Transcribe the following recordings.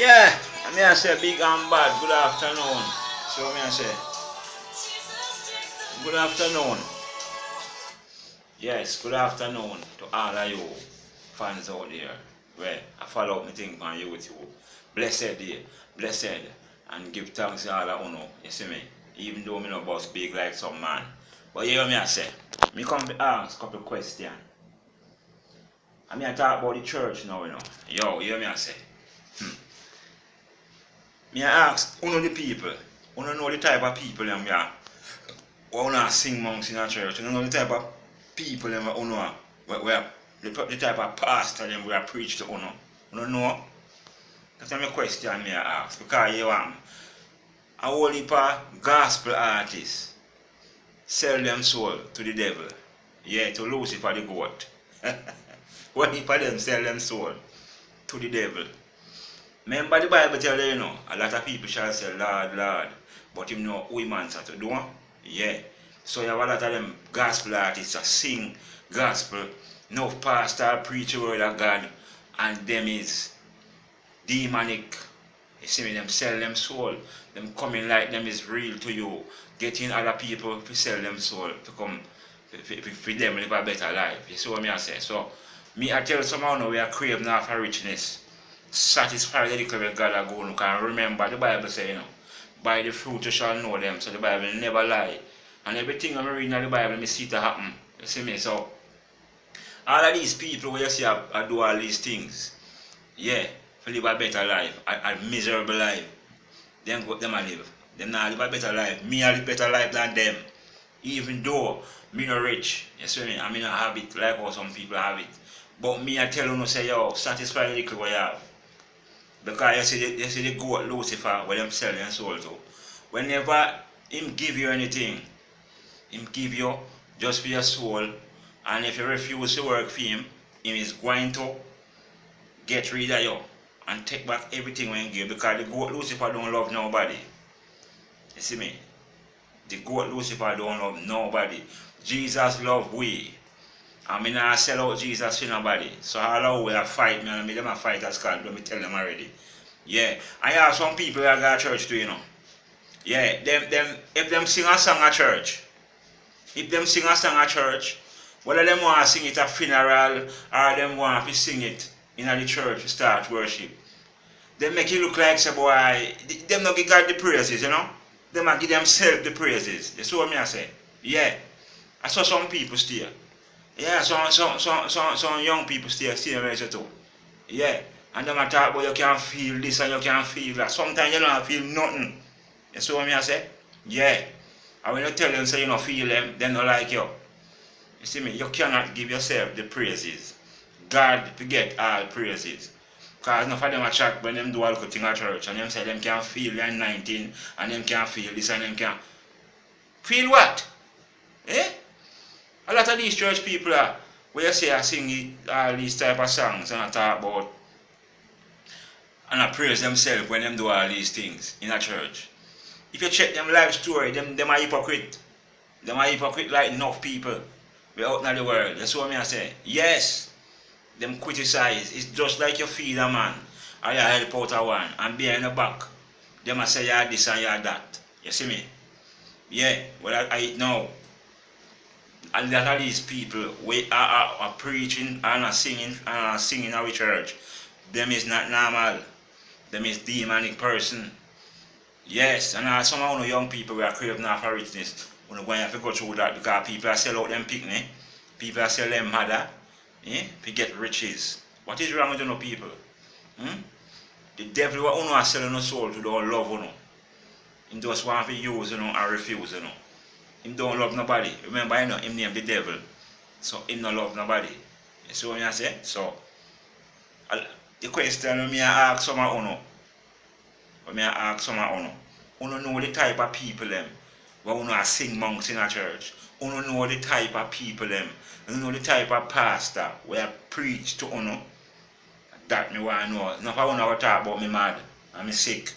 Yeah, I say big and bad. Good afternoon. So I say good afternoon. Yes, good afternoon to all of you fans out there. Well, I follow up my thing on YouTube. Blessed day, blessed, and give thanks to all of you. You see me? Even though me no boss big like some man. But you hear me I say, me come to ask a couple questions. I mean I talk about the church now, you know. Yo, you hear me I say? Me I ask, who know the people? Who know the type of people them yeah? Who know sing monks in a church? Who know the type of people them who know where the type of pastor them we are preach to who know? Who don't know? That's my question me I ask. Because you want a whole heap of gospel artists sell them soul to the devil. Yeah, to Lucifer the goat. One heap of them sell them soul to the devil. Remember the Bible tell you, a lot of people shall say, Lord, Lord, but him know who him answer to do. Yeah. So you have a lot of them gospel artists that sing gospel, no pastor preach the word of God, and them is demonic. You see me, them sell them soul. Them coming like them is real to you. Getting other people to sell them soul to come for them live a better life. You see what I say? So me I tell someone we are craving after richness. Satisfy the little bit God are going. Can remember the Bible say, by the fruit you shall know them. So the Bible never lie. And everything I'm reading in the Bible, I see it happen. You see me? So all of these people where you see I do all these things, yeah, to live a better life, a miserable life. Them a live. Them not live a better life. Me I live better life than them. Even though me not rich. You see me? I mean I have it like how some people have it. But me I tell you no say yo, satisfy the little what you have. Because you see the goat Lucifer where them sell their soul to. Whenever him give you anything, him give you just for your soul, and if you refuse to work for him is going to get rid of you and take back everything when you give, because the goat Lucifer don't love nobody. You see me? The goat Lucifer don't love nobody. Jesus love we. I mean I sell out Jesus to nobody. So all we are fight me and me them a fight as God, let me tell them already. Yeah. I have some people that go to church too, Yeah, them if them sing a song at church, whether them want to sing it at funeral or them want to sing it in the church to start worship, they make it look like say boy, them not give God the praises, Them a give themselves the praises. You see what I say? Yeah. I saw some people still. Yeah, some young people still measure too. Yeah. And them a talk about you can feel this and you can feel that. Sometimes you don't feel nothing. You see what I say? Yeah. And when you tell them say you don't feel them, they don't like you. You see me? You cannot give yourself the praises. God to get all praises. Because enough of them a chat when them do all good thing at church and them say them can feel they're 19 and them can feel this and them can feel what? Eh? A lot of these church people are where you say I sing all these type of songs and I talk about and I praise themselves when them do all these things in a church. If you check them life story, them are hypocrite. Them are hypocrite like enough people. We out in the world. That's what I say. Yes, them criticize. It's just like you feed a man or you help out a one and behind the back. Them a say you're this and you're that. You see me? Yeah, well I know. A lot of these people we are preaching and are singing in our church. Them is not normal. Them is demonic person. Yes, and some of the young people we are craving after richness. We're going to have to go through that because people are sell out them picnic. People are sell them mother. To get riches. What is wrong with you people? The devil will selling no soul to don't love He just want to use and refuse Him don't love nobody. Remember him name the devil. So him don't love nobody. You see what I say? So the question me I ask some of Uno know the type of people them where uno sing monks in a church. Uno know the type of people them. You know the type of pastor where I preach to uno. That me want to know. Not I want to talk about me mad and me sick.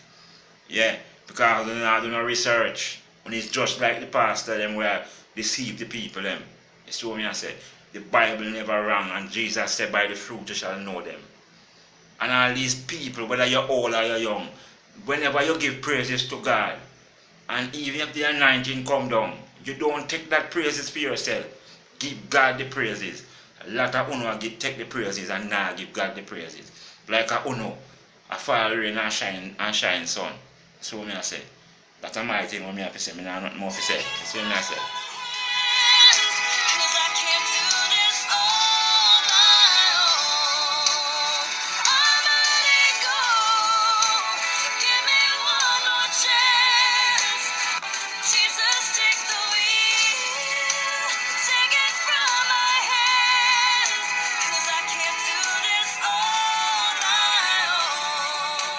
Yeah, because I do no research. And it's just like the pastor them where deceive the people them. You see what I say? The Bible never wrong and Jesus said by the fruit you shall know them. and all these people, whether you're old or you're young, whenever you give praises to God, and even if the anointing come down, you don't take that praises for yourself. Give God the praises. A lot of uno take the praises and now give God the praises. Like a uno, a fall rain and shine sun. So me I say. That's my thing what me have to say. Me not nothing more to say. That's what me I say.